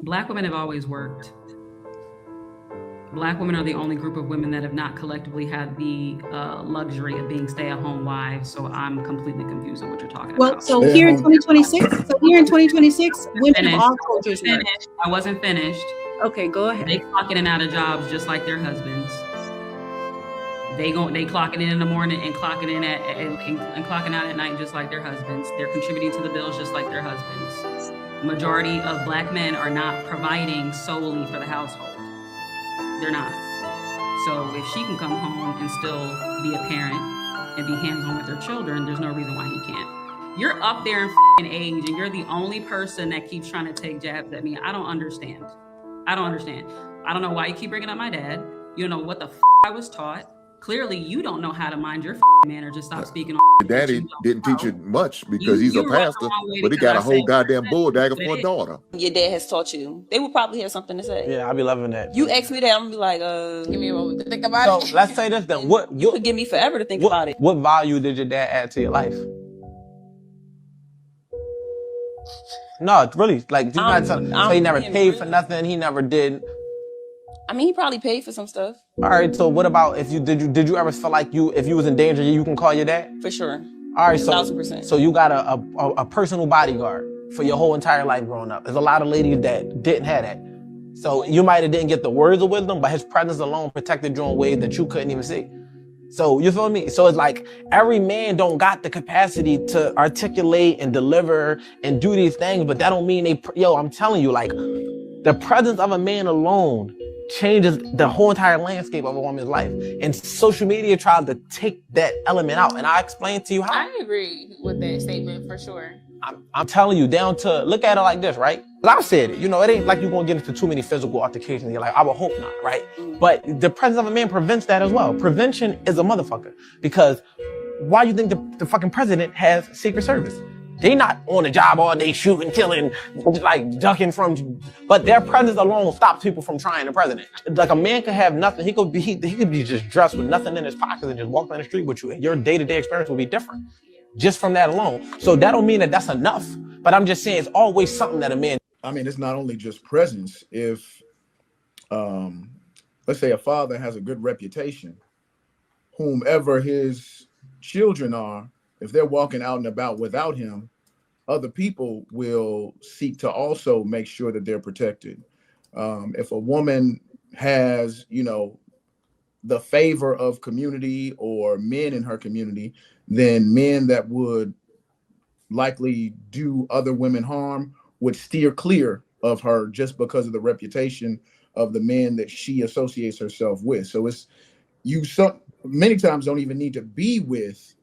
Black women have always worked. Black women are the only group of women that have not collectively had the luxury of being stay-at-home wives. So I'm completely confused on what you're talking Well, about. so Stay at here in home. 2026, women of Finished. all I wasn't cultures work. finished. I wasn't finished. Okay, go ahead. They clock in and out of jobs just like their husbands. They clocking in the morning and clocking in and clocking out at night just like their husbands. They're contributing to the bills just like their husbands. Majority of black men are not providing solely for the household. They're not. So if she can come home and still be a parent and be hands-on with her children, there's no reason why he can't. You're up there in age and you're the only person that keeps trying to take jabs at me. I don't understand. I don't understand. I don't know why you keep bringing up my dad. You don't know what the I was taught. Clearly, you don't know how to mind your manner. Just stop speaking on Your that you daddy didn't teach don't you know. much because You he's a you run pastor, the wrong way but he because got I a whole say goddamn bull dagger but for a it, daughter. Your dad has taught you. They would probably have something to say. Yeah, I be loving that. You ask me that, I'm gonna be like, Give me a moment to think about So it. let's say this then. You could give me forever to think about it. What value did your dad add to your life? No, really. Like, you guys, so he never paid for nothing. He never did. I mean, he probably paid for some stuff. All right. So what about if you did you ever feel like if you was in danger, you can call your dad? For sure. All right. So 1000%. So you got a personal bodyguard for your whole entire life growing up. There's a lot of ladies that didn't have that. So you might have didn't get the words of wisdom, but his presence alone protected you in ways that you couldn't even see. So you feel me? So it's like every man don't got the capacity to articulate and deliver and do these things, but that don't mean I'm telling you, like, the presence of a man alone changes the whole entire landscape of a woman's life. And social media tried to take that element out. And I explained to you how. I agree with that statement for sure. I'm telling you, down to look at it like this, right? I've said it, it ain't like you're gonna get into too many physical altercations. You're like, I would hope not, right? But the presence of a man prevents that as well. Prevention is a motherfucker. Because why do you think the fucking president has Secret Service? They not on the job all day shooting, killing, like ducking from, but their presence alone stops people from trying the president. Like a man could have nothing. He could be just dressed with nothing in his pockets and just walk down the street with you. And your day-to-day experience will be different. Just from that alone. So that don't mean that that's enough. But I'm just saying it's always something that a man. I mean, it's not only just presence. If, let's say a father has a good reputation, whomever his children are, if they're walking out and about without him, other people will seek to also make sure that they're protected. If a woman has, the favor of community or men in her community, then men that would likely do other women harm would steer clear of her just because of the reputation of the men that she associates herself with. So many times don't even need to be with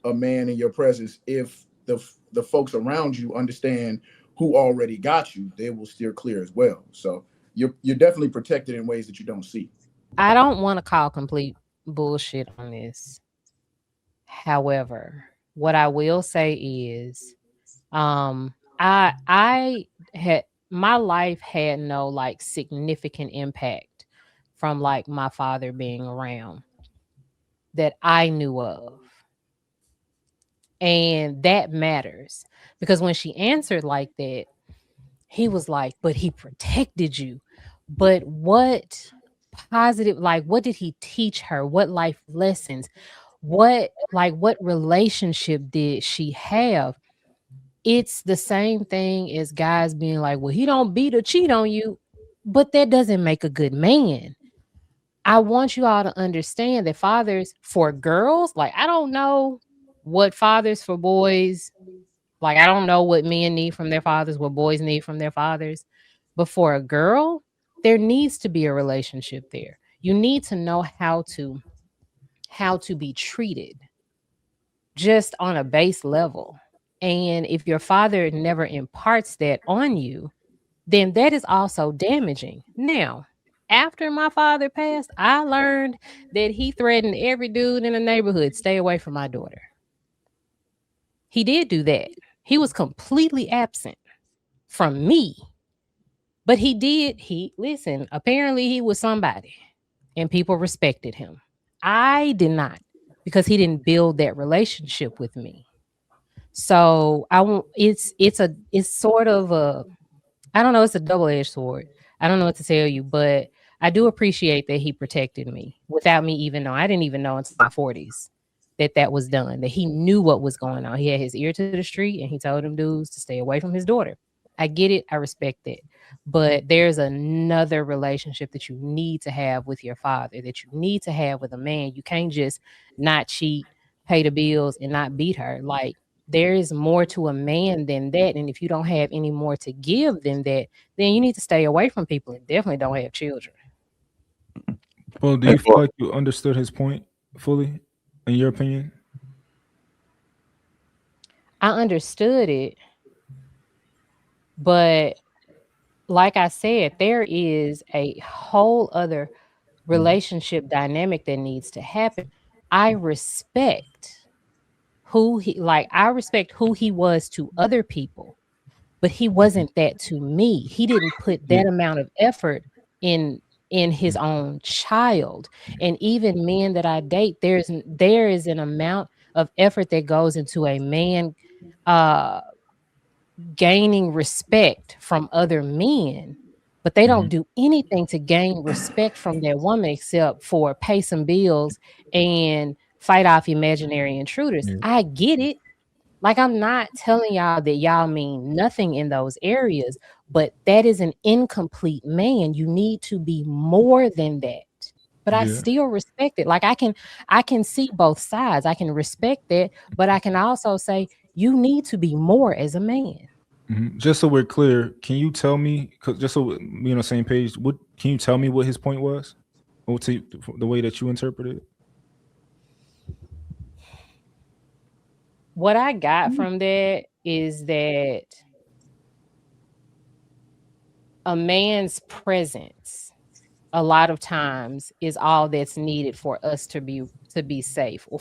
a man in your presence. If the folks around you understand who already got you, they will steer clear as well. So you're definitely protected in ways that you don't see. I don't want to call complete bullshit on this. However, what I will say is, I had my life had no like significant impact from like my father being around that I knew of. And that matters because when she answered like that, he was like, but he protected you. But what positive, like, what did he teach her? What life lessons? What relationship did she have? It's the same thing as guys being like, well, he don't beat or cheat on you, but that doesn't make a good man. I want you all to understand that fathers for girls, like, I don't know what fathers for boys, like, I don't know what men need from their fathers, what boys need from their fathers. But for a girl, there needs to be a relationship there. You need to know how to be treated just on a base level. And if your father never imparts that on you, then that is also damaging. Now, after my father passed, I learned that he threatened every dude in the neighborhood, stay away from my daughter. He did do that. He was completely absent from me. But listen, apparently he was somebody and people respected him. I did not because he didn't build that relationship with me. So it's sort of I don't know. It's a double-edged sword. I don't know what to tell you, but I do appreciate that he protected me without me even knowing. I didn't even know until my 40s that was done, that he knew what was going on. He had his ear to the street and he told them dudes to stay away from his daughter. I get it. I respect it. But there's another relationship that you need to have with your father, that you need to have with a man. You can't just not cheat, pay the bills, and not beat her. Like, there is more to a man than that. And if you don't have any more to give than that, then you need to stay away from people and definitely don't have children. Well, do you feel like you understood his point fully, in your opinion? I understood it, but like I said, there is a whole other relationship dynamic that needs to happen. I respect who he was to other people, but he wasn't that to me. He didn't put that amount of effort in his own child. And even men that I date, there is an amount of effort that goes into a man gaining respect from other men, but they don't do anything to gain respect from their woman except for pay some bills and fight off imaginary intruders. I get it. Like, I'm not telling y'all that y'all mean nothing in those areas, but that is an incomplete man. You need to be more than that. But I still respect it. Like, I can see both sides. I can respect that, but I can also say you need to be more as a man. Just so we're clear, can you tell me, just so we're on the same page, can you tell me what his point was? Or the way that you interpreted it? What I got from that is that a man's presence a lot of times is all that's needed for us to be safe, or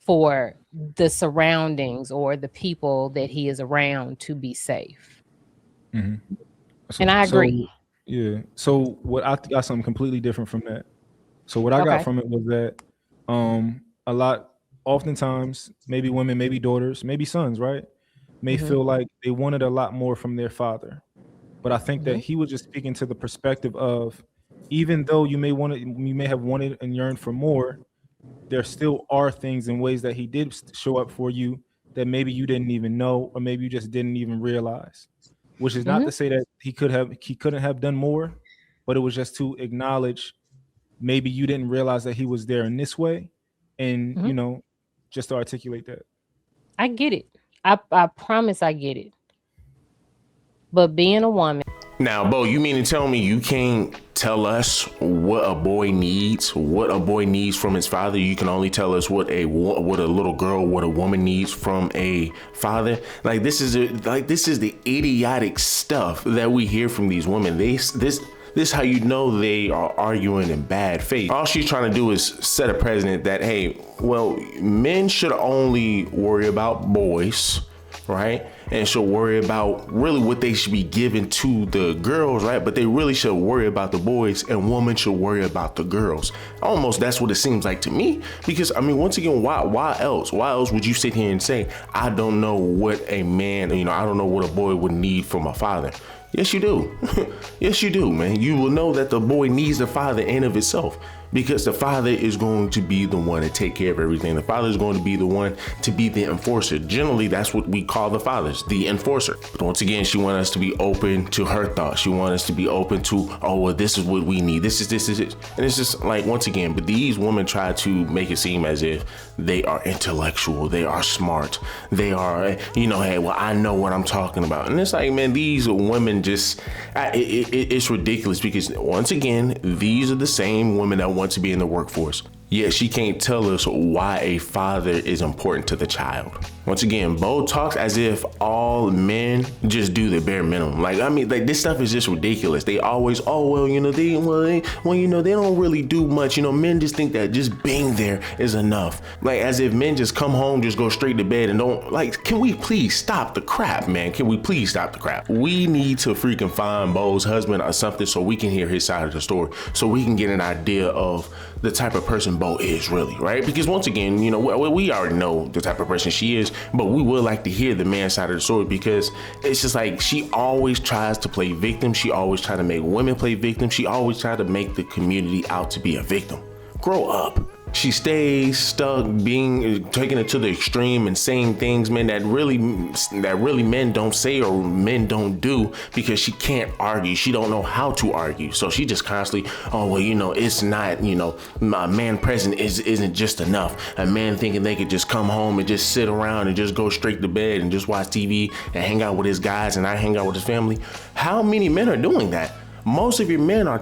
for the surroundings or the people that he is around to be safe. And I agree. So what I got something completely different from that. So what I got from it was that oftentimes, maybe women, maybe daughters, maybe sons, right, may feel like they wanted a lot more from their father. But I think that he was just speaking to the perspective of, even though you may have wanted and yearned for more, there still are things and ways that he did show up for you that maybe you didn't even know, or maybe you just didn't even realize. Which is not to say that he couldn't have done more, but it was just to acknowledge maybe you didn't realize that he was there in this way, and just to articulate that. I get it. I promise I get it. But being a woman. Now, Bo, you mean to tell me you can't tell us what a boy needs from his father? You can only tell us what a little girl, what a woman needs from a father? Like, this is the idiotic stuff that we hear from these women. This is how you know they are arguing in bad faith. All she's trying to do is set a precedent that, hey, well, men should only worry about boys, right? And should worry about really what they should be giving to the girls, right? But they really should worry about the boys, and women should worry about the girls. Almost that's what it seems like to me. Because, I mean, once again, why else? Why else would you sit here and say, I don't know what a man, I don't know what a boy would need from a father? Yes, you do. Yes, you do, man. You will know that the boy needs a father in of itself, because the father is going to be the one to take care of everything. The father is going to be the one to be the enforcer. Generally, that's what we call the fathers, the enforcer. But once again, she wants us to be open to her thoughts. She wants us to be open to, oh, well, this is what we need. This is it. And it's just like, once again, but these women try to make it seem as if they are intellectual. They are smart. They are, hey, well, I know what I'm talking about. And it's like, man, these women just, it's ridiculous, because once again, these are the same women that want to be in the workforce. Yet she can't tell us why a father is important to the child. Once again, Bo talks as if all men just do the bare minimum. Like, I mean, like, this stuff is just ridiculous. They always, they don't really do much. Men just think that just being there is enough. Like, as if men just come home, just go straight to bed and don't, like, can we please stop the crap, man? Can we please stop the crap? We need to freaking find Bo's husband or something so we can hear his side of the story, so we can get an idea of the type of person Bo is really, right? Because once again, you know, we already know the type of person she is, but we would like to hear the man's side of the story, because it's just like she always tries to play victim. She always tries to make women play victim. She always tries to make the community out to be a victim. Grow up. She stays stuck taking it to the extreme and saying things, man, that really men don't say or men don't do, because she can't argue. She don't know how to argue. So she just constantly, oh, well, you know, it's not, you know, a man present isn't just enough. A man thinking they could just come home and just sit around and just go straight to bed and just watch TV and hang out with his guys and I hang out with his family. How many men are doing that? Most of your men are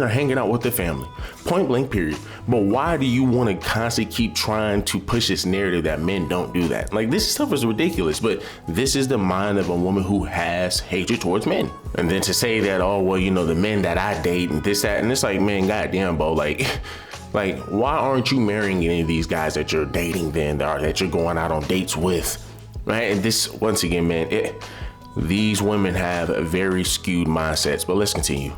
hanging out with their family, point blank, period. But why do you want to constantly keep trying to push this narrative that men don't do that? Like, this stuff is ridiculous, but this is the mind of a woman who has hatred towards men. And then to say that, oh, well, you know, the men that I date and this, that, and it's like, man, goddamn, Bo, like, why aren't you marrying any of these guys that you're dating then, that you're going out on dates with, right? And this, once again, man, these women have very skewed mindsets, but let's continue.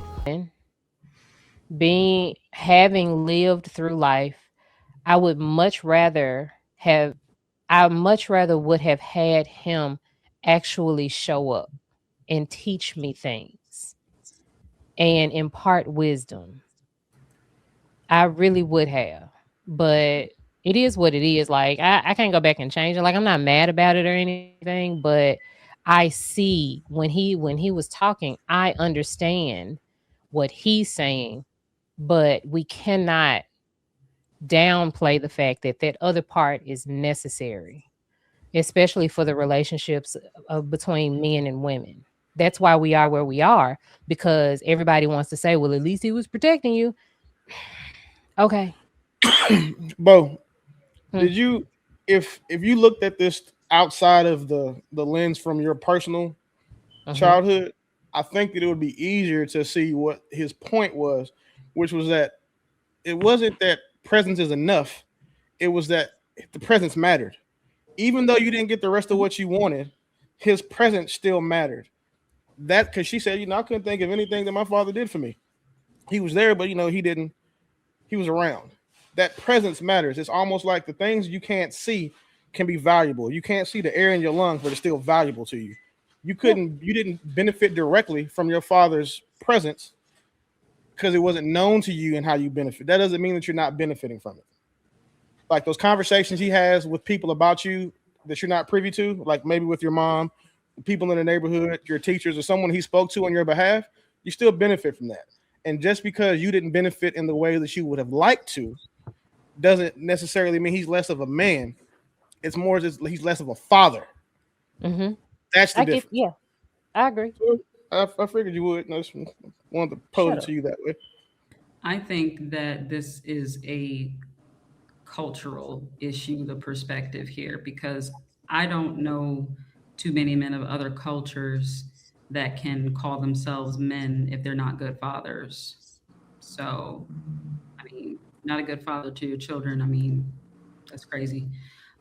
Having lived through life, I much rather would have had him actually show up and teach me things and impart wisdom. I really would have, but it is what it is. Like, I can't go back and change it. Like, I'm not mad about it or anything, but I see when he was talking, I understand what he's saying, but we cannot downplay the fact that that other part is necessary, especially for the relationships between men and women. That's why we are where we are, because everybody wants to say, well, at least he was protecting you. Okay. Bo, did you, if you looked at this outside of the lens from your personal childhood, I think that it would be easier to see what his point was, which was that it wasn't that presence is enough. It was that the presence mattered. Even though you didn't get the rest of what you wanted, his presence still mattered. That, because she said, you know, I couldn't think of anything that my father did for me. He was there, but, you know, he was around. That presence matters. It's almost like the things you can't see can be valuable. You can't see the air in your lungs, but it's still valuable to you. You didn't benefit directly from your father's presence because it wasn't known to you and how you benefit. That doesn't mean that you're not benefiting from it. Like those conversations he has with people about you that you're not privy to, like maybe with your mom, people in the neighborhood, your teachers, or someone he spoke to on your behalf, you still benefit from that. And just because you didn't benefit in the way that you would have liked to, doesn't necessarily mean he's less of a man. It's more just he's less of a father. Mm-hmm. That's the difference. Yeah, I agree. So I figured you would. I just wanted to pose it to you that way. I think that this is a cultural issue, the perspective here, because I don't know too many men of other cultures that can call themselves men if they're not good fathers. So, I mean, not a good father to your children. I mean, that's crazy.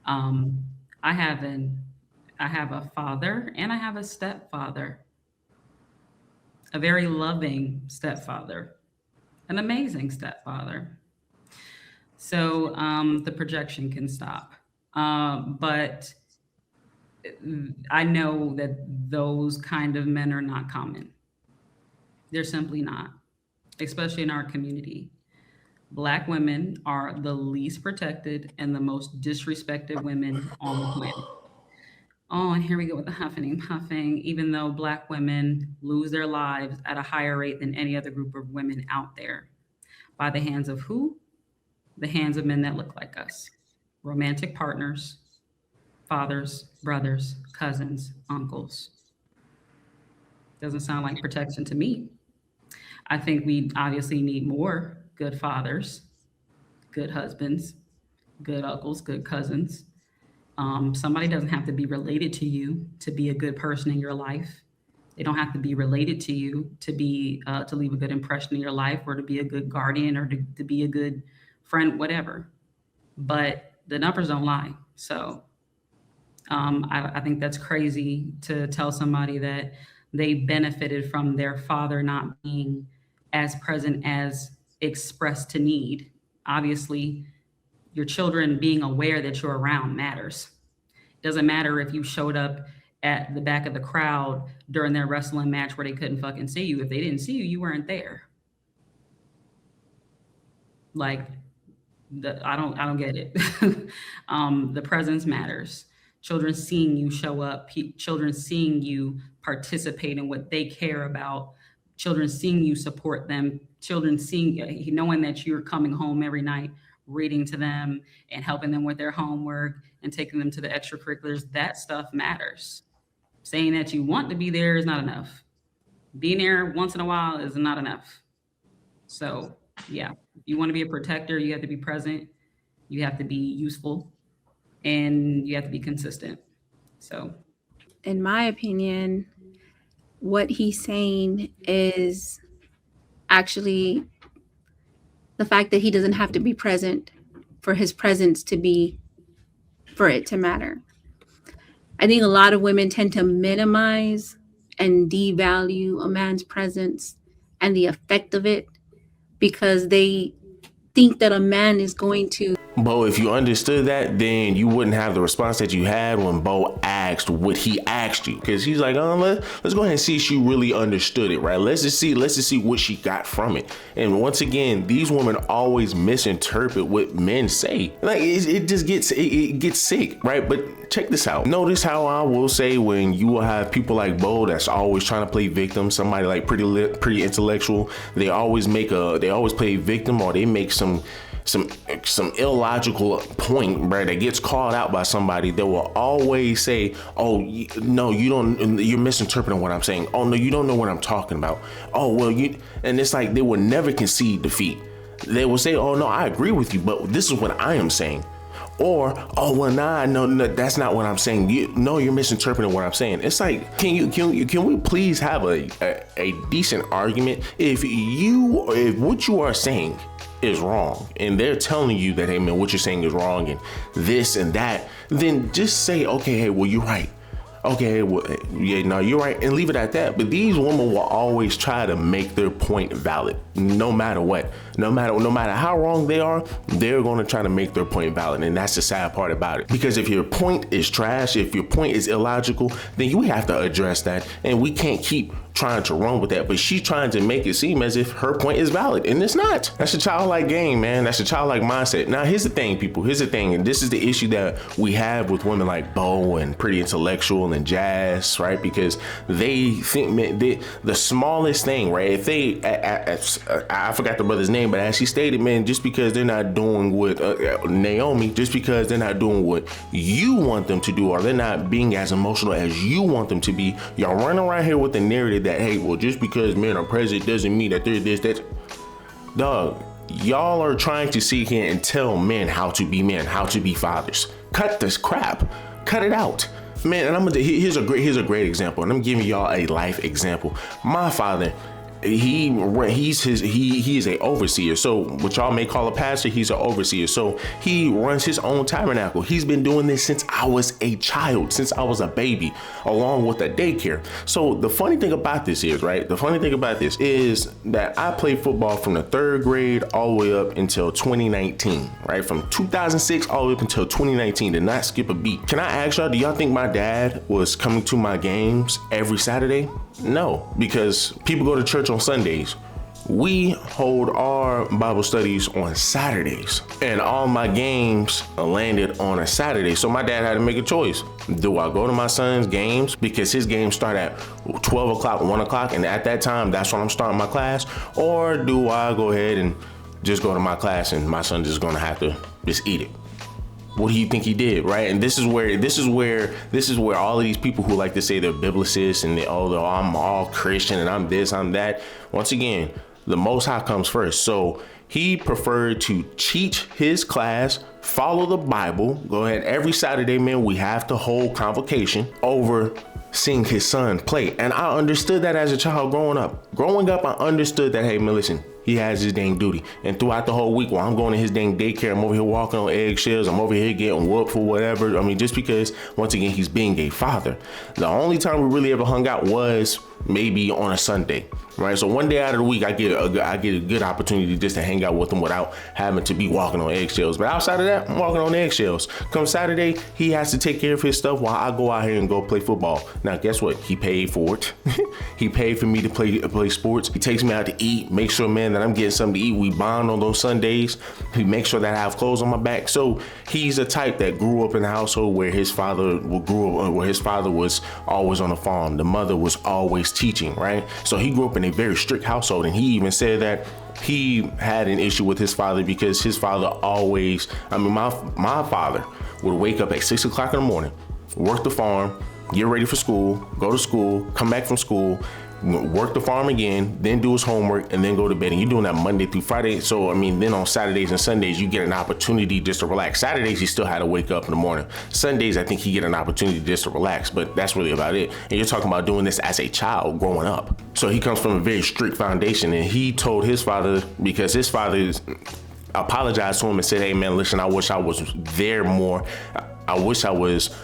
I have a father and I have a stepfather, a very loving stepfather, an amazing stepfather. So the projection can stop. But I know that those kind of men are not common. They're simply not, especially in our community. Black women are the least protected and the most disrespected women on the planet. Oh, and here we go with the huffing and puffing, even though Black women lose their lives at a higher rate than any other group of women out there. By the hands of who? The hands of men that look like us. Romantic partners, fathers, brothers, cousins, uncles. Doesn't sound like protection to me. I think we obviously need more good fathers, good husbands, good uncles, good cousins. Somebody doesn't have to be related to you to be a good person in your life. They don't have to be related to you to be to leave a good impression in your life, or to be a good guardian, or to be a good friend, whatever. But the numbers don't lie. So I think that's crazy to tell somebody that they benefited from their father not being as present as expressed to need. obviously your children being aware that you're around matters. Doesn't matter if you showed up at the back of the crowd during their wrestling match where they couldn't fucking see you. If they didn't see you, you weren't there. Like, I don't get it. The presence matters. Children seeing you show up, children seeing you participate in what they care about, children seeing you support them, children seeing, knowing that you're coming home every night, reading to them and helping them with their homework and taking them to the extracurriculars. That stuff matters. Saying that you want to be there is not enough. Being there once in a while is not enough. So yeah, if you want to be a protector, you have to be present, you have to be useful, and you have to be consistent. So in my opinion, what he's saying is actually the fact that he doesn't have to be present for his presence to be, for it to matter. I think a lot of women tend to minimize and devalue a man's presence and the effect of it because they think that a man is going to. Bo, if you understood that, then you wouldn't have the response that you had when Bo asked what he asked you. Because he's like, let's go ahead and see if she really understood it, right? Let's just see what she got from it. And once again, these women always misinterpret what men say. Like it just gets it gets sick, right? But check this out. Notice how I will say when you will have people like Bo that's always trying to play victim, somebody like pretty intellectual, they always play victim, or they make some illogical point, right, that gets called out by somebody. That will always say, oh no, you're misinterpreting what I'm saying. Oh no, you don't know what I'm talking about. Oh well, and it's like they will never concede defeat. They will say, oh no, I agree with you, but this is what I am saying. Or, oh well, nah, no, that's not what I'm saying. You're misinterpreting what I'm saying. It's like, can we please have a decent argument? If what you are saying is wrong and they're telling you that, hey man, what you're saying is wrong and this and that, then just say, okay, hey, well, you're right. Okay, well, yeah, no, you're right, and leave it at that. But these women will always try to make their point valid, no matter what. No matter how wrong they are, they're going to try to make their point valid, and that's the sad part about it. Because if your point is trash, if your point is illogical, then you have to address that, and we can't keep trying to run with that. But she's trying to make it seem as if her point is valid, and it's not. That's a childlike game, man. That's a childlike mindset. Now, here's the thing, people. Here's the thing, and this is the issue that we have with women like Bo and Pretty Intellectual and Jazz, right? Because they think, man, the smallest thing, right? If they, I forgot the brother's name, but as she stated, man, just because they're not doing what Naomi, just because they're not doing what you want them to do, or they're not being as emotional as you want them to be, y'all run around here with the narrative that, hey, well, just because men are present doesn't mean that they're this, that. Dog, y'all are trying to sit here and tell men, how to be fathers. Cut this crap. Cut it out. Man, and here's a great example, and I'm giving y'all a life example. My father, he is a overseer. So what y'all may call a pastor, he's an overseer. So he runs his own tabernacle. He's been doing this since I was a child, since I was a baby, along with a daycare. So the funny thing about this is, right? The funny thing about this is that I played football from the 3rd grade all the way up until 2019, right? From 2006 all the way up until 2019, did not skip a beat. Can I ask y'all, do y'all think my dad was coming to my games every Saturday? No, because people go to church on Sundays. We hold our Bible studies on Saturdays, and all my games landed on a Saturday. So my dad had to make a choice. Do I go to my son's games because his games start at 12 o'clock, 1 o'clock, and at that time, that's when I'm starting my class? Or do I go ahead and just go to my class and my son just gonna have to just eat it? What do you think he did, right? And this is where all of these people who like to say they're biblicists and I'm all Christian and I'm this, I'm that. Once again, the Most High comes first. So he preferred to teach his class, follow the Bible, go ahead. Every Saturday, man, we have to hold convocation over seeing his son play. And I understood that as a child growing up. Growing up, I understood that, hey, man, listen, he has his dang duty. And throughout the whole week while I'm going to his dang daycare, I'm over here walking on eggshells, I'm over here getting whooped for whatever. I mean, just because, once again, he's being a father. The only time we really ever hung out was maybe on a Sunday, right? So one day out of the week, I get a good opportunity just to hang out with him without having to be walking on eggshells. But outside of that, I'm walking on eggshells. Come Saturday, he has to take care of his stuff while I go out here and go play football. Now, guess what? He paid for it. He paid for me to play sports. He takes me out to eat, make sure, man, that I'm getting something to eat. We bond on those Sundays. He makes sure that I have clothes on my back. So he's a type that grew up in a household where his father was always on the farm. The mother was always teaching, right? So he grew up in a very strict household, and he even said that he had an issue with his father because his father always, my father would wake up at 6 o'clock in the morning, work the farm, get ready for school, go to school, come back from school, work the farm again, then do his homework, and then go to bed. And you're doing that Monday through Friday. So, then on Saturdays and Sundays, you get an opportunity just to relax. Saturdays, he still had to wake up in the morning. Sundays, I think he get an opportunity just to relax, but that's really about it. And you're talking about doing this as a child growing up. So he comes from a very strict foundation, and he told his father, because his father apologized to him and said, hey man, listen, I wish I was there more. I wish I was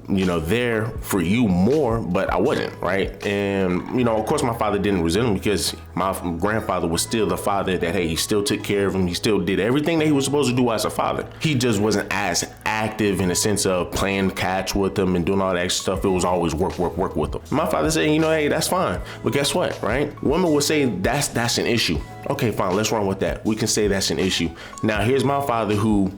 there for you more, but I wasn't, right? And, of course my father didn't resent him because my grandfather was still the father that, hey, he still took care of him. He still did everything that he was supposed to do as a father. He just wasn't as active in the sense of playing catch with him and doing all that extra stuff. It was always work with him. My father said, hey, that's fine. But guess what, right? Women would say that's an issue. Okay, fine, let's run with that. We can say that's an issue. Now, here's my father who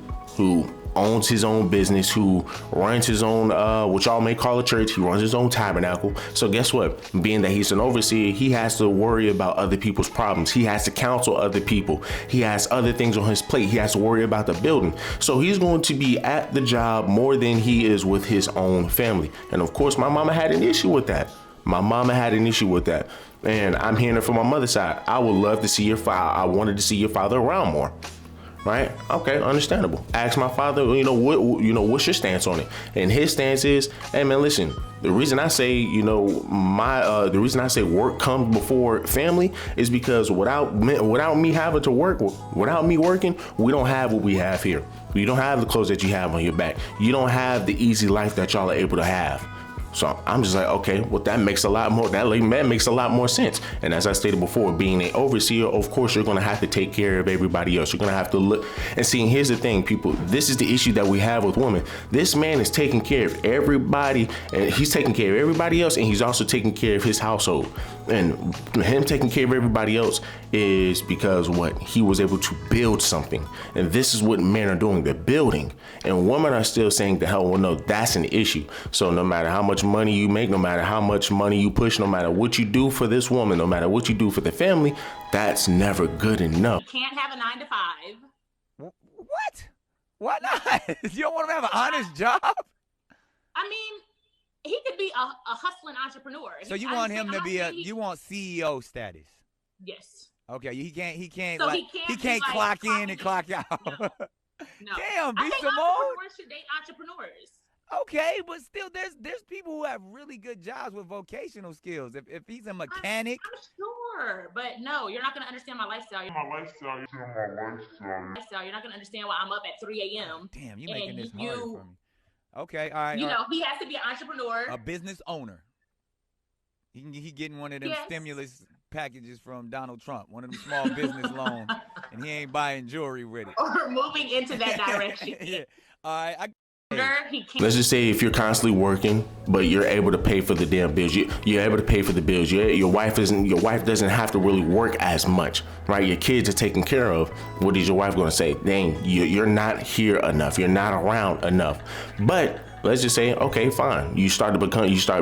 owns his own business, who runs his own, what y'all may call a church. He runs his own tabernacle. So guess what? Being that he's an overseer, he has to worry about other people's problems. He has to counsel other people. He has other things on his plate. He has to worry about the building. So he's going to be at the job more than he is with his own family. And of course, my mama had an issue with that. And I'm hearing it from my mother's side. I would love to see your father. I wanted to see your father around more. Right? Okay, understandable. Ask my father, what's your stance on it? And his stance is, hey man, listen, the reason I say, the reason I say work comes before family is because without me having to work, without me working, we don't have what we have here. You don't have the clothes that you have on your back. You don't have the easy life that y'all are able to have. So I'm just like, okay, well, that makes a lot more sense. And as I stated before, being an overseer, of course, you're going to have to take care of everybody else. You're going to have to look and see. And here's the thing, people, this is the issue that we have with women. This man is taking care of everybody, and he's taking care of everybody else, and he's also taking care of his household. And him taking care of everybody else is because he was able to build something. And this is what men are doing. They're building. And women are still saying, no, that's an issue. So no matter how much money you make, no matter how much money you push, no matter what you do for this woman, no matter what you do for the family, that's never good enough. You can't have a 9 to 5. What? Why not? You don't want him to have an honest job? He could be a hustling entrepreneur. So you want him to be you want CEO status? Yes. Okay, he can't so like he can't clock in and clock out. No. Damn, B. I think Simone. entrepreneurs should date entrepreneurs. Okay, but still, there's people who have really good jobs with vocational skills. If he's a mechanic, I'm sure, but no, you're not gonna understand my lifestyle. You're not gonna understand why I'm up at 3 a.m. Damn, you making this hard for me. Okay, all right. He has to be an entrepreneur, a business owner. He getting one of them stimulus packages from Donald Trump, one of them small business loans, and he ain't buying jewelry with it. Or moving into that direction. Yeah. All right. Let's just say if you're constantly working, but you're able to pay for the damn bills, you're able to pay for the bills. Your wife doesn't have to really work as much, right? Your kids are taken care of. What is your wife going to say? Dang, you're not here enough. You're not around enough. But let's just say, okay, fine. You start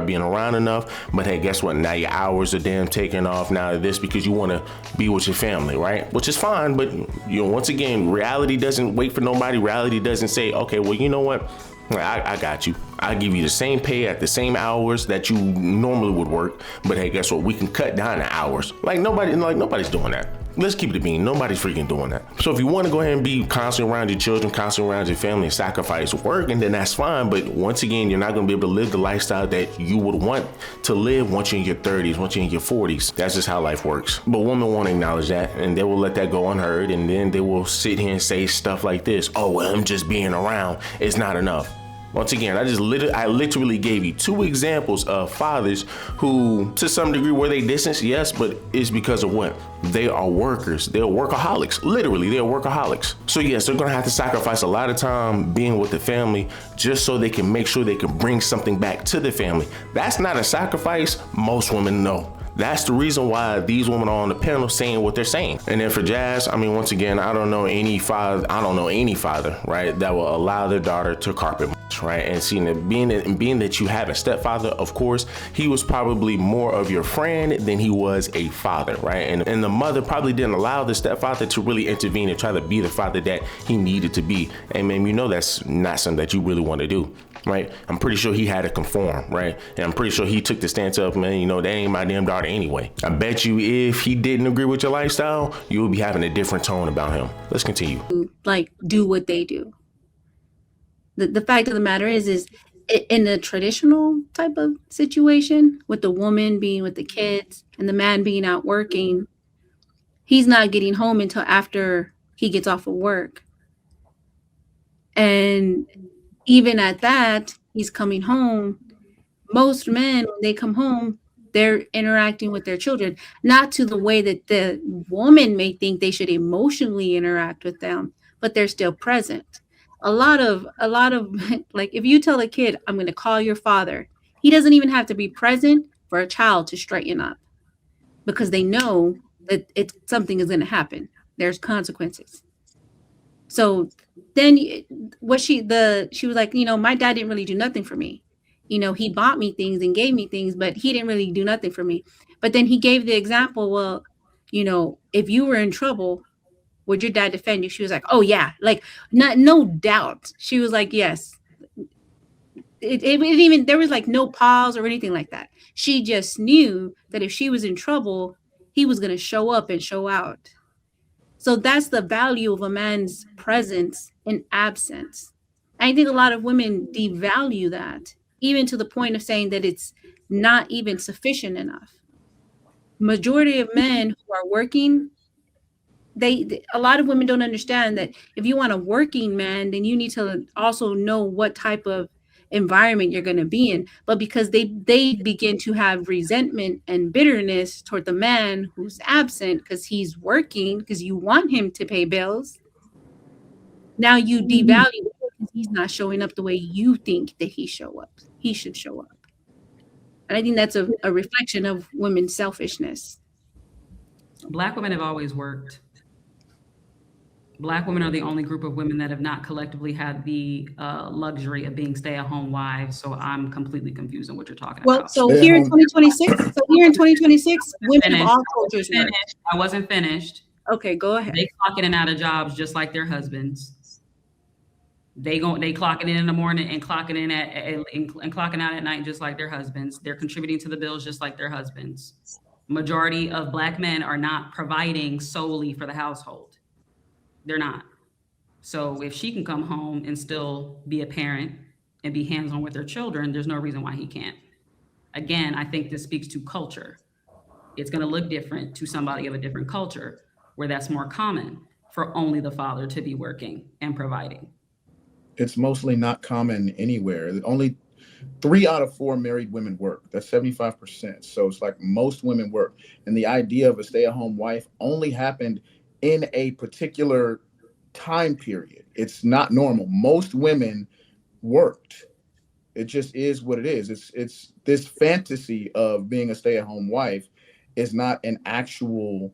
being around enough, but hey, guess what? Now your hours are damn taken off now of this because you want to be with your family, right? Which is fine, but once again, reality doesn't wait for nobody. Reality doesn't say, okay, well, you know what? I got you. I give you the same pay at the same hours that you normally would work, but hey, guess what? We can cut down the hours. Nobody's doing that. Let's keep it a bean. Nobody's freaking doing that. So if you want to go ahead and be constantly around your children, constantly around your family and sacrifice work, and then that's fine. But once again, you're not going to be able to live the lifestyle that you would want to live once you're in your 30s, once you're in your 40s. That's just how life works. But women won't acknowledge that, and they will let that go unheard. And then they will sit here and say stuff like this. Oh, well, I'm just being around. It's not enough. Once again, I literally gave you 2 examples of fathers who, to some degree, were they distance? Yes, but it's because of what? They are workers. They're workaholics. Literally, they're workaholics. So yes, they're gonna have to sacrifice a lot of time being with the family just so they can make sure they can bring something back to the family. That's not a sacrifice. Most women know. That's the reason why these women are on the panel saying what they're saying. And then for Jazz, I mean, once again, I don't know any father, right, that will allow their daughter to carpet, right? And seeing that being that you have a stepfather, of course, he was probably more of your friend than he was a father, right? And the mother probably didn't allow the stepfather to really intervene and try to be the father that he needed to be. And man, you know that's not something that you really want to do. Right, I'm pretty sure he had to conform, right? And I'm pretty sure he took the stance of, man, you know, that ain't my damn daughter anyway. I bet you if he didn't agree with your lifestyle, you would be having a different tone about him. Let's continue. Like, do what they do. The fact of the matter is in a traditional type of situation, with the woman being with the kids and the man being out working, he's not getting home until after he gets off of work. And even at that, he's coming home. Most men, when they come home, they're interacting with their children, not to the way that the woman may think they should emotionally interact with them, but they're still present. A lot of like, if you tell a kid, I'm going to call your father, he doesn't even have to be present for a child to straighten up, because they know that something is going to happen. There's consequences. So then she was like, you know, my dad didn't really do nothing for me. You know, he bought me things and gave me things, but he didn't really do nothing for me. But then he gave the example, well, you know, if you were in trouble, would your dad defend you? She was like, oh yeah, like no doubt. She was like, yes. It even, there was like no pause or anything like that. She just knew that if she was in trouble, he was going to show up and show out. So that's the value of a man's presence and absence. I think a lot of women devalue that, even to the point of saying that it's not even sufficient enough. Majority of men who are working, a lot of women don't understand that if you want a working man, then you need to also know what type of environment you're going to be in. But because they begin to have resentment and bitterness toward the man who's absent because he's working, because you want him to pay bills, now you devalue him because he's not showing up the way you think that he should show up. And I think that's a reflection of women's selfishness. Black women have always worked. Black women are the only group of women that have not collectively had the luxury of being stay-at-home wives. So I'm completely confused on what you're talking about. So here in 2026, women of all cultures work. I wasn't finished. Okay, go ahead. They clock in and out of jobs just like their husbands. They clocking in the morning and clocking in and clocking out at night just like their husbands. They're contributing to the bills just like their husbands. Majority of Black men are not providing solely for the household. They're not. So if she can come home and still be a parent and be hands-on with their children, there's no reason why he can't. Again, I think this speaks to culture. It's going to look different to somebody of a different culture where that's more common for only the father to be working and providing. It's mostly not common anywhere. Only 3 out of 4 married women work. That's 75%. So it's like most women work. And the idea of a stay-at-home wife only happened in a particular time period. It's not normal. Most women worked. It just is what it is. It's this fantasy of being a stay-at-home wife is not an actual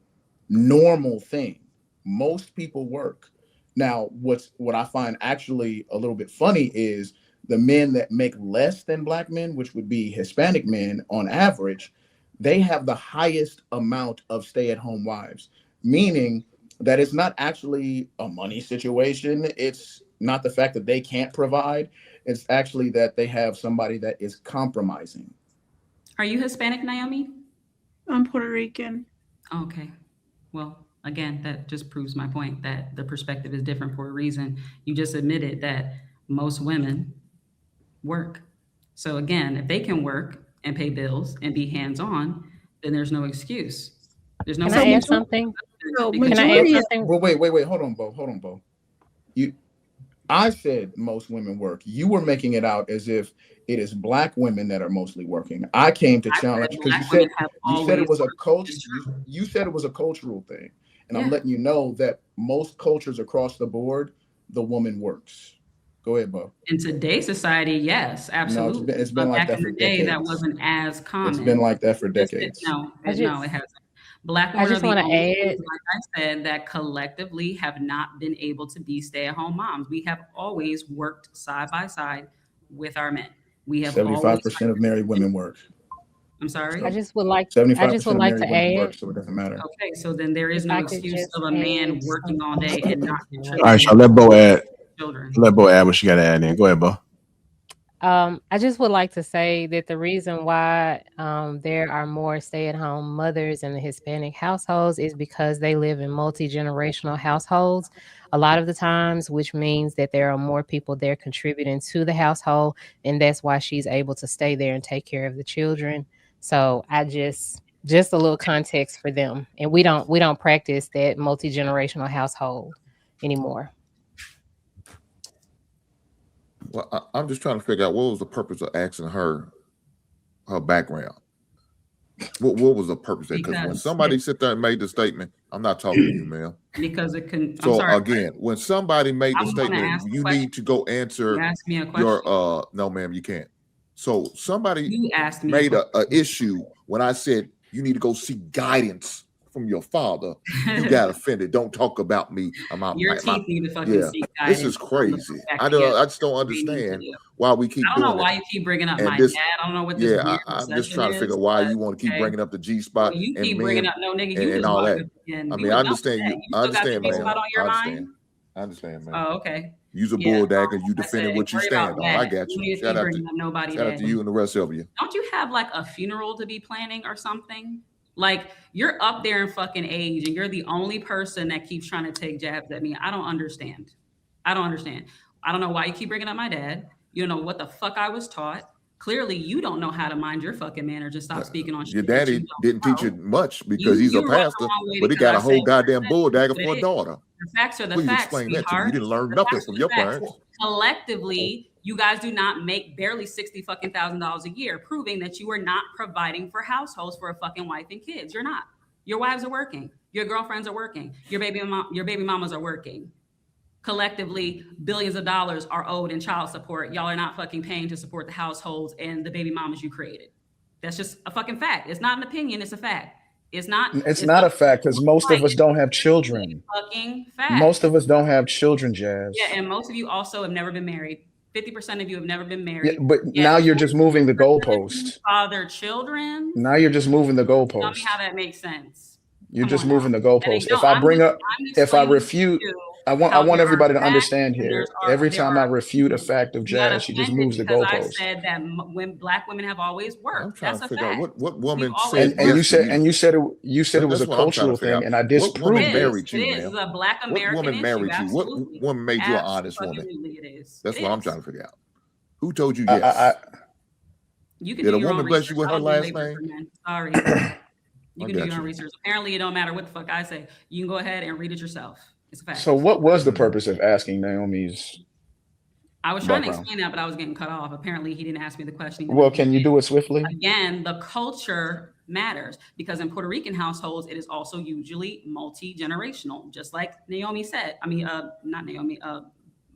normal thing. Most people work. Now, what I find actually a little bit funny is the men that make less than Black men, which would be Hispanic men on average, they have the highest amount of stay-at-home wives, meaning that it's not actually a money situation. It's not the fact that they can't provide. It's actually that they have somebody that is compromising. Are you Hispanic, Naomi? I'm Puerto Rican. Okay. Well, again, that just proves my point that the perspective is different for a reason. You just admitted that most women work. So again, if they can work and pay bills and be hands-on, then there's no excuse. There's no. Can I add something? So Can I add something? Well, wait. Hold on, Bo. I said most women work. You were making it out as if it is Black women that are mostly working. I came to challenge because you said it was a culture. You said it was a cultural thing, and I'm letting you know that most cultures across the board, the woman works. Go ahead, Bo. In today's society, yes, absolutely. No, it's been like that for decades. That wasn't as common. It's been like that for decades. No, it hasn't. Black women are the only ones, like I said, that collectively have not been able to be stay-at-home moms. We have always worked side by side with our men. We have 75% of married women work. I'm sorry. So I just would like 75% to add. work, so it doesn't matter. Okay, so then there is no excuse of a man working all day and not contributing. All right, so let Bo add. Let Bo add what she got to add in. Go ahead, Bo. I just would like to say that the reason why there are more stay-at-home mothers in the Hispanic households is because they live in multi-generational households a lot of the times, which means that there are more people there contributing to the household, and that's why she's able to stay there and take care of the children. So I just a little context for them, and we don't practice that multi-generational household anymore. Well, I'm just trying to figure out what was the purpose of asking her background. What was the purpose? Because when somebody sit there and made the statement, I'm not talking to you, ma'am. Because it can. So again, when somebody made the statement, you need to go answer your. No, ma'am, you can't. So somebody made a issue when I said you need to go seek guidance from your father. You got offended. Don't talk about me. Your teeth need to fucking seek guidance. This is crazy. I just don't understand why we keep. I don't know why you keep bringing up my dad. I don't know what this. Yeah, I'm just trying to figure out why you want to keep bringing up the G spot. You keep bringing up no nigga. You and all that. I mean, I understand you. I understand, man. I understand, man. Oh, okay. Use a bulldagger. You defending what you stand on. I got you. Shout out to you and the rest of you. Don't you have like a funeral to be planning or something? Like you're up there in fucking age and you're the only person that keeps trying to take jabs at me. I don't understand. I don't know why you keep bringing up my dad. You don't know what the fuck I was taught. Clearly, you don't know how to mind your fucking manners. Just stop speaking on shit. Your daddy didn't teach you much because he's a pastor, but he got a whole goddamn bulldagger for a daughter. The facts are the Please facts, explain that to me. sweetheart. You didn't learn nothing from your parents. Collectively, you guys do not make barely $60,000 a year, proving that you are not providing for households for a fucking wife and kids. You're not. Your wives are working. Your girlfriends are working. Your baby mamas are working. Collectively, billions of dollars are owed in child support. Y'all are not fucking paying to support the households and the baby mamas you created. That's just a fucking fact. It's not an opinion. It's a fact. It's not a fact because most of us don't have children. Fucking fact. Most of us don't have children, Jazz. Yeah, and most of you also have never been married. 50% of you have never been married. Yeah, but now you're just moving the goalpost. Father children. Now you're just moving the goalpost. Tell me how that makes sense. You're just moving the goalpost. If I refute, I want everybody to understand here. Every time I refute a fact of Jazz, she just moves the goalpost. I said that when Black women have always worked. I'm trying That's to a figure fact. out what woman said. And you said it was a cultural thing, and I disproved what woman married you, it is. It's a Black American What woman married issue. you? What woman made you an honest woman? That's what I'm trying to figure out. Who told you yes? You can Did do a your woman own bless you with her last research. name? Sorry. You can do your own research. Apparently, it don't matter what the fuck I say. You can go ahead and read it yourself. It's a fact. So what was the purpose of asking Naomi's I was trying to explain that, but I was getting cut off. Apparently, he didn't ask me the question. Well, can you do it swiftly? Again, the culture matters because in Puerto Rican households, it is also usually multi-generational, just like Naomi said. I mean, not Naomi,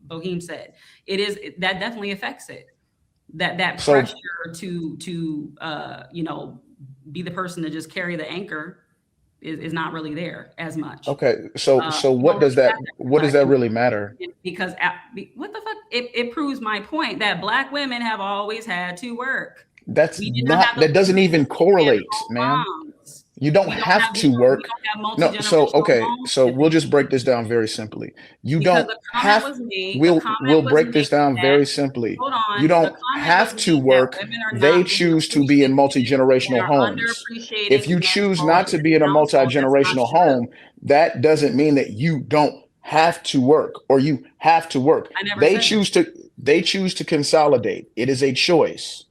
Boheem said. It is, that definitely affects it. That pressure to be the person to just carry the anchor is not really there as much. Okay, so what does that really matter? Because what the fuck? It proves my point that Black women have always had to work. That doesn't even correlate, man. You don't have to work. No, so we'll just break this down very simply. You don't have. We'll break this down very simply. You don't have to work. They choose to be in multi-generational homes. If you choose not to be in a multi-generational home, that doesn't mean that you don't have to work or you have to work. They choose to consolidate. It is a choice.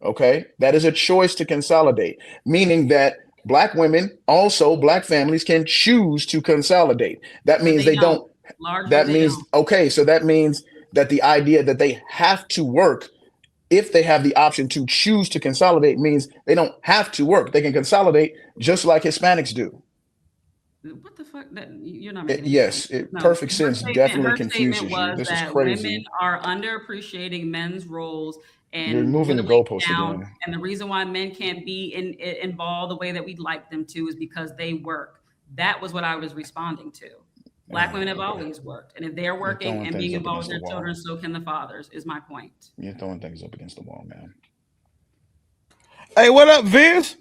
Okay, that is a choice to consolidate, meaning that Black women, also Black families, can choose to consolidate. That means they don't. That means okay. So that means that the idea that they have to work, if they have the option to choose to consolidate, means they don't have to work. They can consolidate just like Hispanics do. What the fuck? You're not making yes, perfect sense. Definitely her confuses statement you. was This is that crazy. women are underappreciating men's roles and You're moving the goalpost again. And the reason why men can't be involved the way that we'd like them to is because they work. That was what I was responding to. Black women have always worked, and if they're working and being involved with their children, so can the fathers. Is my point. You're throwing things up against the wall, man. Hey, what up, Viz?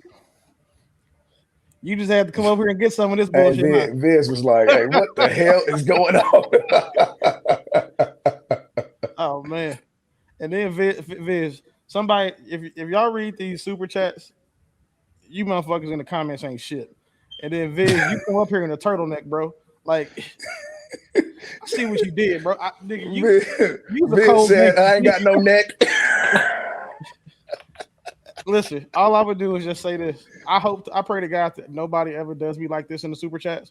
You just had to come over here and get some of this bullshit. Hey, Viz was like, "Hey, what the hell is going on?" Oh man! And then Viz, somebody, if y'all read these super chats, you motherfuckers in the comments ain't shit. And then Viz, you come up here in a turtleneck, bro. Like, I see what you did, bro. Nigga, you a cold said, nigga. I ain't got no neck. Listen, all I would do is just say this. I pray to God that nobody ever does me like this in the super chats.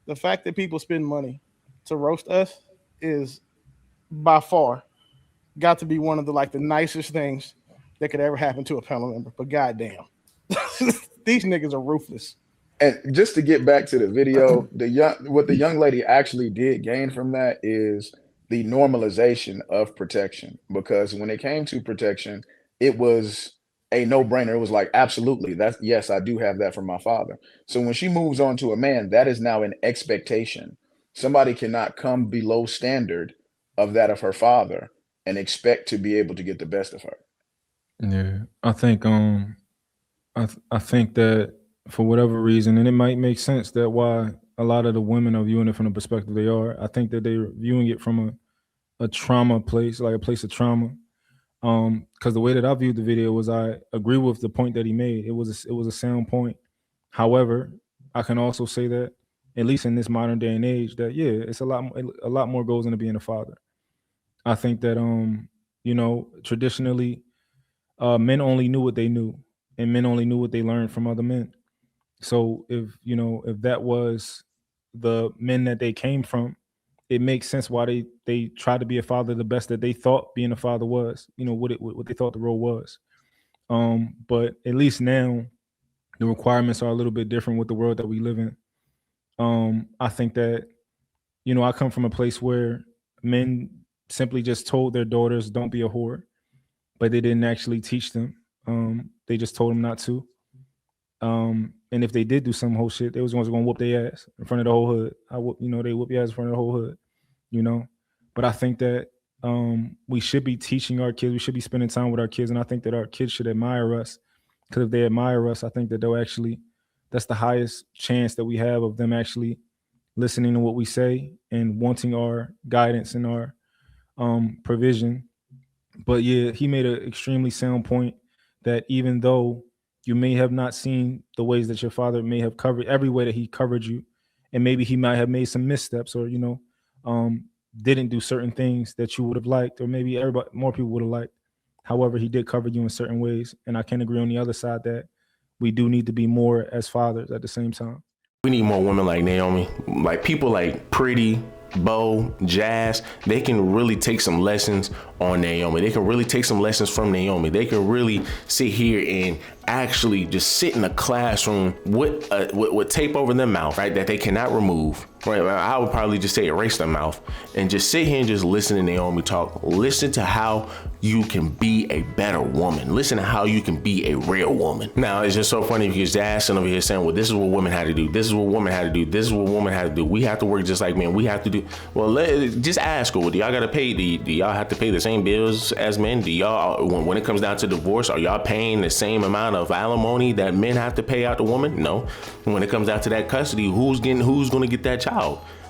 The fact that people spend money to roast us is by far got to be one of the nicest things that could ever happen to a panel member. But goddamn, these niggas are ruthless. And just to get back to the video, what the young lady actually did gain from that is the normalization of protection. Because when it came to protection, it was a no-brainer. It was like, absolutely, yes, I do have that from my father. So when she moves on to a man, that is now an expectation. Somebody cannot come below standard of that of her father and expect to be able to get the best of her. Yeah, I think I think that for whatever reason, and it might make sense that why a lot of the women are viewing it from the perspective they are. I think that they're viewing it from a trauma place, like a place of trauma. Because the way that I viewed the video was, I agree with the point that he made. It was a sound point. However, I can also say that, at least in this modern day and age, that it's a lot more goes into being a father. I think that traditionally, men only knew what they knew, and men only knew what they learned from other men. So if that was the men that they came from, it makes sense why they tried to be a father the best that they thought being a father was, what they thought the role was. But at least now the requirements are a little bit different with the world that we live in. I think that, I come from a place where men simply just told their daughters, don't be a whore, but they didn't actually teach them. They just told them not to. And if they did do some whole shit, they was the ones going to whoop their ass in front of the whole hood. They whoop your ass in front of the whole hood, But I think that we should be teaching our kids. We should be spending time with our kids. And I think that our kids should admire us, because if they admire us, I think that that's the highest chance that we have of them actually listening to what we say and wanting our guidance and our provision. But yeah, he made an extremely sound point that even though you may have not seen the ways that your father may have covered, every way that he covered you, and maybe he might have made some missteps, or didn't do certain things that you would have liked, or maybe more people would have liked. However, he did cover you in certain ways, and I can agree on the other side that we do need to be more as fathers at the same time. We need more women like Naomi, like people like Pretty, Bo, Jazz. They can really take some lessons on Naomi. They can really take some lessons from Naomi. They can really sit here and actually just sit in a classroom with tape over their mouth, right, that they cannot remove. Right, I would probably just say erase their mouth and just sit here and just listen to Naomi talk. Listen to how you can be a better woman. Listen to how you can be a real woman. Now, it's just so funny because Jazz over here saying, well, this is what women had to do. This is what women had to do. This is what women had to do. We have to work just like men. We have to do. Well, just ask her, do y'all got to pay? Do y'all have to pay the same bills as men? Do y'all, when it comes down to divorce, are y'all paying the same amount of alimony that men have to pay out the woman? No. When it comes down to that custody, who's going to get that child?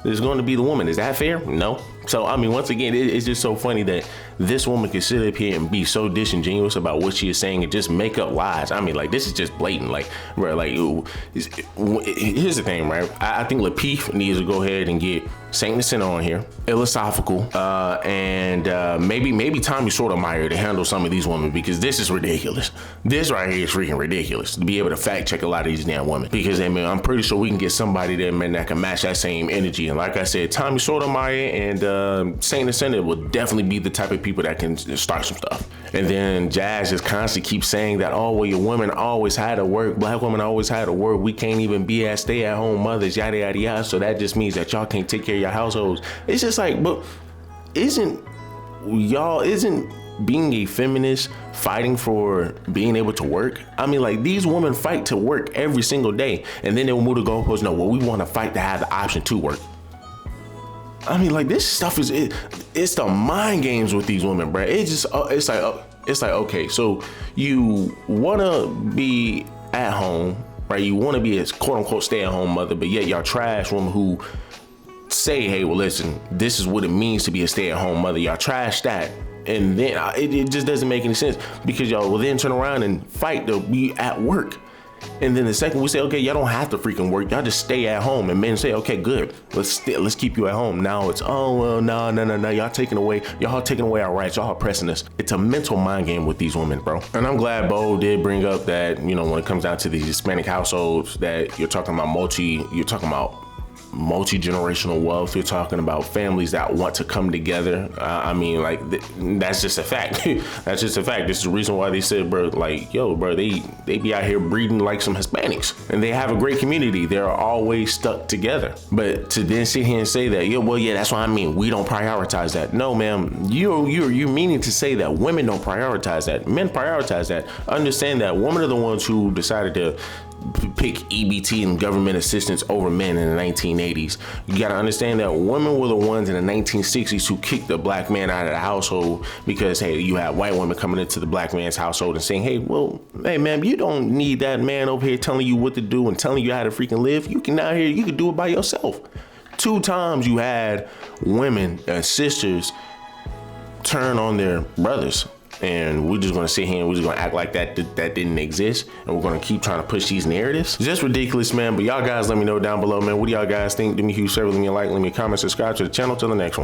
It's going to be the woman. Is that fair? No. So, I mean, once again, it's just so funny that this woman can sit up here and be so disingenuous about what she is saying and just make up lies. I mean, like, this is just blatant. Like, bro, like, here's the thing, right? I think Lapeef needs to go ahead and get Saint the Sinner on here, Philosophical, and maybe Tommy Sotomayor to handle some of these women, because this is ridiculous. This right here is freaking ridiculous, to be able to fact check a lot of these damn women, because I mean, I'm pretty sure we can get somebody there, man, that can match that same energy And like I said, Tommy Sotomayor and Saint and Senate will definitely be the type of people that can start some stuff. And then Jazz just constantly keeps saying that, oh, well, your women always had to work. Black women always had to work. We can't even be as stay-at-home mothers, yada, yada, yada. So that just means that y'all can't take care of your households. It's just like, but isn't being a feminist fighting for being able to work? I mean, like, these women fight to work every single day, and then they will move the goalposts. No, well, we want to fight to have the option to work. I mean, like, this stuff it's the mind games with these women, bro. It's like, okay, so you want to be at home, right? You want to be a quote unquote stay at home mother, but yet y'all trash women who say, hey, well, listen, this is what it means to be a stay at home mother. Y'all trash that. And then it just doesn't make any sense, because y'all will then turn around and fight to be at work. And then the second we say, okay, y'all don't have to freaking work, y'all just stay at home. And men say, okay, good, let's keep you at home. Now it's, oh, well, no, y'all taking away our rights, y'all oppressing us. It's a mental mind game with these women, bro. And I'm glad Bo did bring up that, you know, when it comes down to these Hispanic households, that you're talking about multi-generational wealth. You're talking about families that want to come together. I mean, like, that's just a fact. That's just a fact. This is the reason why they said, bro, like, yo, bro, they be out here breeding like some Hispanics, and they have a great community. They're always stuck together. But to then sit here and say that, yeah, well, yeah, that's what I mean, we don't prioritize that. No, ma'am, you're meaning to say that women don't prioritize that. Men prioritize that. Understand that women are the ones who decided to pick EBT and government assistance over men in the 1980s. You gotta understand that women were the ones in the 1960s who kicked the black man out of the household, because, hey, you had white women coming into the black man's household and saying, hey, well, hey, man, you don't need that man over here telling you what to do and telling you how to freaking live. You can do it by yourself. 2 times you had women and sisters turn on their brothers. And we're just gonna sit here and we're just gonna act like that didn't exist, and we're gonna keep trying to push these narratives. It's just ridiculous, man. But y'all guys let me know down below, man. What do y'all guys think? Do me a huge favor, leave me a like, leave me a comment, subscribe to the channel. Till the next one.